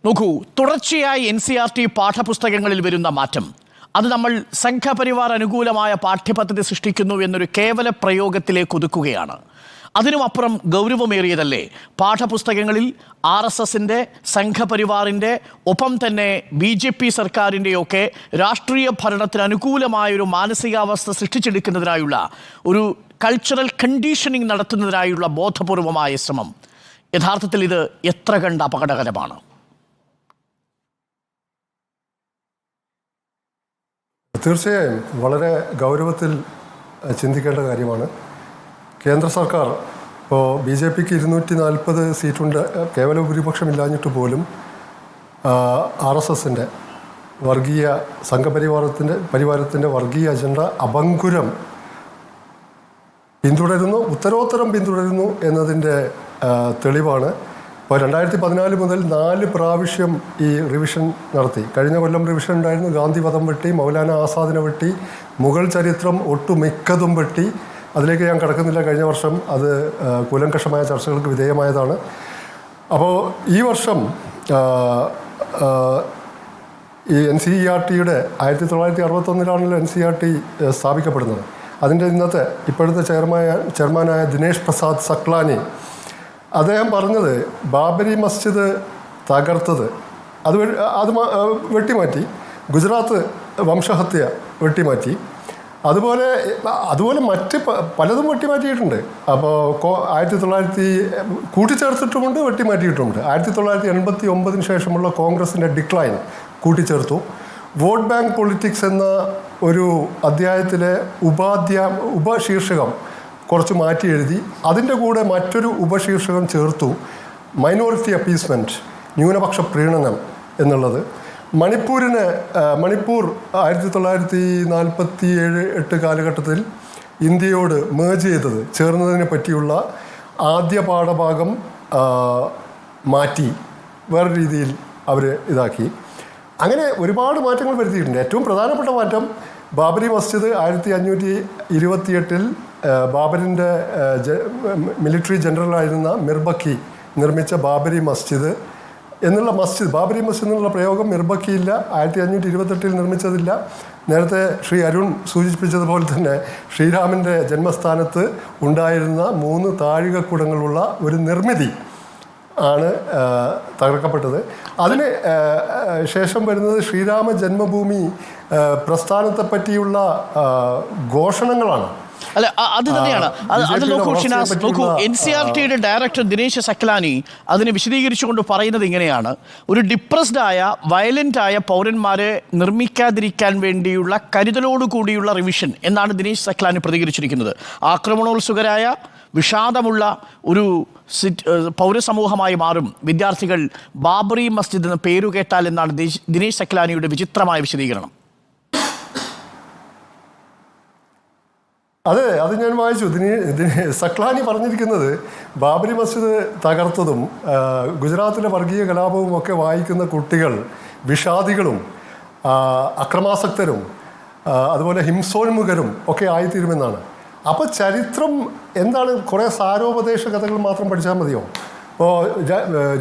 നോക്കൂ, തുടർച്ചയായി NCERT പാഠപുസ്തകങ്ങളിൽ വരുന്ന മാറ്റം അത് നമ്മൾ സംഘപരിവാർ അനുകൂലമായ പാഠ്യപദ്ധതി സൃഷ്ടിക്കുന്നു എന്നൊരു കേവല പ്രയോഗത്തിലേക്ക് ഒതുക്കുകയാണ്. അതിനുമപ്പുറം ഗൗരവമേറിയതല്ലേ പാഠപുസ്തകങ്ങളിൽ RSSന്റെ, സംഘപരിവാറിൻ്റെ, ഒപ്പം തന്നെ BJP സർക്കാരിൻ്റെയൊക്കെ രാഷ്ട്രീയ ഭരണത്തിന് അനുകൂലമായൊരു മാനസികാവസ്ഥ സൃഷ്ടിച്ചെടുക്കുന്നതിനായുള്ള ഒരു കൾച്ചറൽ കണ്ടീഷനിങ് നടത്തുന്നതിനായുള്ള ബോധപൂർവമായ ശ്രമം. യഥാർത്ഥത്തിൽ ഇത് എത്ര കണ്ട് അപകടകരമാണ്? തീർച്ചയായും വളരെ ഗൗരവത്തിൽ ചിന്തിക്കേണ്ട കാര്യമാണ്. കേന്ദ്ര സർക്കാർ ഇപ്പോൾ BJPക്ക് 240 സീറ്റുണ്ട്, കേവല ഭൂരിപക്ഷമില്ലാഞ്ഞിട്ട് പോലും RSSൻ്റെ വർഗീയ സംഘപരിവാരത്തിൻ്റെ വർഗീയ അജണ്ട അഭംഗുരം പിന്തുടരുന്നു, ഉത്തരോത്തരം പിന്തുടരുന്നു എന്നതിൻ്റെ തെളിവാണ്. ഇപ്പോൾ 2014 മുതൽ 4 പ്രാവശ്യം ഈ റിവിഷൻ നടത്തി. കഴിഞ്ഞ കൊല്ലം റിവിഷൻ ഉണ്ടായിരുന്നു. ഗാന്ധി വധം വെട്ടി, മൗലാന ആസാദിനെ വെട്ടി, മുഗൾ ചരിത്രം ഒട്ടുമിക്കതും വെട്ടി. അതിലേക്ക് ഞാൻ കടക്കുന്നില്ല. കഴിഞ്ഞ വർഷം അത് കൂലങ്കഷമായ ചർച്ചകൾക്ക് വിധേയമായതാണ്. അപ്പോൾ ഈ വർഷം ഈ NCERTയുടെ 1961 NCERT സ്ഥാപിക്കപ്പെടുന്നത്. അതിൻ്റെ ഇപ്പോഴത്തെ ചെയർമാനായ ദിനേശ് പ്രസാദ് സക്ലാനി അദ്ദേഹം പറഞ്ഞത് ബാബരി മസ്ജിദ് തകർത്തത് അത് വെട്ടിമാറ്റി, ഗുജറാത്ത് വംശഹത്യ വെട്ടിമാറ്റി, അതുപോലെ മറ്റ് പലതും വെട്ടിമാറ്റിയിട്ടുണ്ട്. അപ്പോൾ 1900 കൂട്ടിച്ചേർത്തിട്ടുമുണ്ട്, വെട്ടിമാറ്റിയിട്ടുമുണ്ട്. 1989 ശേഷമുള്ള കോൺഗ്രസിൻ്റെ ഡിക്ലൈൻ കൂട്ടിച്ചേർത്തു. വോട്ട് ബാങ്ക് പൊളിറ്റിക്സ് എന്ന ഒരു അധ്യായത്തിലെ ഉപശീർഷകം കുറച്ച് മാറ്റി എഴുതി. അതിൻ്റെ കൂടെ മറ്റൊരു ഉപശീർഷകം ചേർത്തു, മൈനോറിറ്റി അപ്പീസ്മെൻറ്റ്, ന്യൂനപക്ഷ പ്രീണനം എന്നുള്ളത്. മണിപ്പൂർ 1947-8 കാലഘട്ടത്തിൽ ഇന്ത്യയോട് മേജ് ചെയ്തത്, ചേർന്നതിനെ പറ്റിയുള്ള ആദ്യ പാഠഭാഗം മാറ്റി വേറെ രീതിയിൽ അവർ ഇതാക്കി. അങ്ങനെ ഒരുപാട് മാറ്റങ്ങൾ വരുത്തിയിട്ടുണ്ട്. ഏറ്റവും പ്രധാനപ്പെട്ട മാറ്റം ബാബരി മസ്ജിദ് 1528 ബാബറിൻ്റെ മിലിറ്ററി ജനറലായിരുന്ന മിർബക്കി നിർമ്മിച്ച ബാബരി മസ്ജിദ്, ബാബരി മസ്ജിദ് എന്നുള്ള പ്രയോഗം മിർബക്കിയില്ല, 1528 നിർമ്മിച്ചതില്ല. നേരത്തെ ശ്രീ അരുൺ സൂചിപ്പിച്ചതുപോലെ തന്നെ ശ്രീരാമൻ്റെ ജന്മസ്ഥാനത്ത് ഉണ്ടായിരുന്ന 3 താഴികക്കുടങ്ങളുള്ള ഒരു നിർമ്മിതി ആണ് തകർക്കപ്പെട്ടത്. അതിന് ശേഷം വരുന്നത് ശ്രീരാമ ജന്മഭൂമി പ്രസ്ഥാനത്തെ പറ്റിയുള്ള ഘോഷണങ്ങളാണ്. അല്ല, അത് തന്നെയാണ്. അത് നോക്കൂ ഷിനാസ്, നോക്കൂ, NCERTയുടെ ഡയറക്ടർ ദിനേശ് സക്ലാനി അതിനെ വിശദീകരിച്ചുകൊണ്ട് പറയുന്നത് ഇങ്ങനെയാണ്: ഒരു ഡിപ്രസ്ഡായ, വയലൻ്റായ പൗരന്മാരെ നിർമ്മിക്കാതിരിക്കാൻ വേണ്ടിയുള്ള കരുതലോടുകൂടിയുള്ള റിവിഷൻ എന്നാണ് ദിനേശ് സക്ലാനി പ്രതികരിച്ചിരിക്കുന്നത്. ആക്രമണോത്സുകരായ, വിഷാദമുള്ള ഒരു പൗരസമൂഹമായി മാറും വിദ്യാർത്ഥികൾ ബാബറി മസ്ജിദ് എന്ന് പേരുകേട്ടാൽ എന്നാണ് ദിനേശ് സക്ലാനിയുടെ വിചിത്രമായ വിശദീകരണം. അതെ, അത് ഞാൻ വായിച്ചു. സക്ലാനി പറഞ്ഞിരിക്കുന്നത് ബാബരി മസ്ജിദ് തകർത്തതും ഗുജറാത്തിലെ വർഗീയ കലാപവും ഒക്കെ വായിക്കുന്ന കുട്ടികൾ വിഷാദികളും അക്രമാസക്തരും അതുപോലെ ഹിംസോന്മുഖരും ഒക്കെ ആയിത്തീരുമെന്നാണ്. അപ്പോൾ ചരിത്രം എന്താണ്? കുറേ സാരോപദേശ കഥകൾ മാത്രം പഠിച്ചാൽ മതിയോ? ഇപ്പോൾ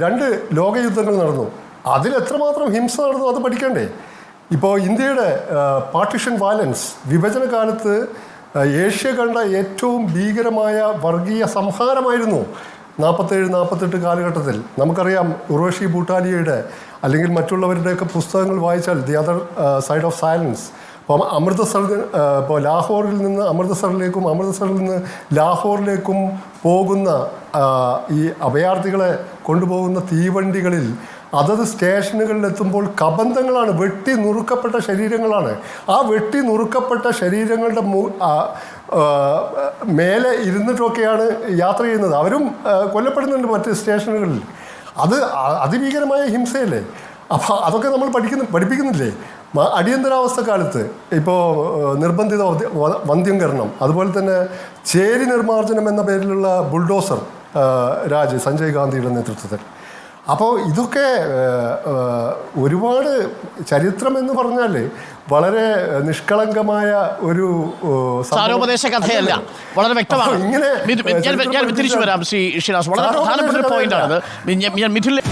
2 ലോകയുദ്ധങ്ങൾ നടന്നു, അതിലെത്രമാത്രം ഹിംസ നടന്നു അത് പഠിക്കണ്ടേ? ഇപ്പോൾ ഇന്ത്യയുടെ പാർട്ടിഷൻ വയലൻസ്, വിഭജന കാലത്ത് ഏഷ്യ കണ്ട ഏറ്റവും ഭീകരമായ വർഗീയ സംഹാരമായിരുന്നു 47-48 കാലഘട്ടത്തിൽ. നമുക്കറിയാം, ഉർവശി ഭൂട്ടാലിയയുടെ അല്ലെങ്കിൽ മറ്റുള്ളവരുടെയൊക്കെ പുസ്തകങ്ങൾ വായിച്ചാൽ the other side of silence. അപ്പോൾ ഇപ്പോൾ ലാഹോറിൽ നിന്ന് അമൃത്സറിൽ നിന്ന് ലാഹോറിലേക്കും പോകുന്ന ഈ അഭയാർത്ഥികളെ കൊണ്ടുപോകുന്ന തീവണ്ടികളിൽ അതത് സ്റ്റേഷനുകളിലെത്തുമ്പോൾ കബന്ധങ്ങളാണ്, വെട്ടി നുറുക്കപ്പെട്ട ശരീരങ്ങളാണ്. ആ വെട്ടി നുറുക്കപ്പെട്ട ശരീരങ്ങളുടെ മേലെ ഇരുന്നിട്ടൊക്കെയാണ് യാത്ര ചെയ്യുന്നത്. അവരും കൊല്ലപ്പെടുന്നുണ്ട് മറ്റ് സ്റ്റേഷനുകളിൽ. അത് അതിഭീകരമായ ഹിംസയല്ലേ? അപ്പോൾ അതൊക്കെ നമ്മൾ പഠിപ്പിക്കുന്നില്ലേ? അടിയന്തരാവസ്ഥ കാലത്ത് ഇപ്പോൾ നിർബന്ധിത വന്ധ്യംകരണം, അതുപോലെ തന്നെ ചേരി നിർമ്മാർജ്ജനം എന്ന പേരിലുള്ള ബുൾഡോസർ രാജ് സഞ്ജയ് ഗാന്ധിയുടെ നേതൃത്വത്തിൽ. അപ്പോൾ ഇതൊക്കെ ഒരുപാട് ചരിത്രം എന്ന് പറഞ്ഞാൽ വളരെ നിഷ്കളങ്കമായ ഒരു സാരോപദേശ കഥയല്ല, വളരെ വ്യക്തമാണ്. ഇങ്ങനെ ഞാൻ തിരിച്ചു വരാം ശ്രീ ഷിനാസ്. വളരെ പ്രധാനപ്പെട്ട ഒരു പോയിന്റാണ്. ഞാൻ മിഥുനിലെ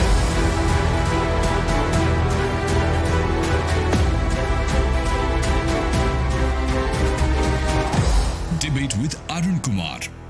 Debate with Arun Kumar.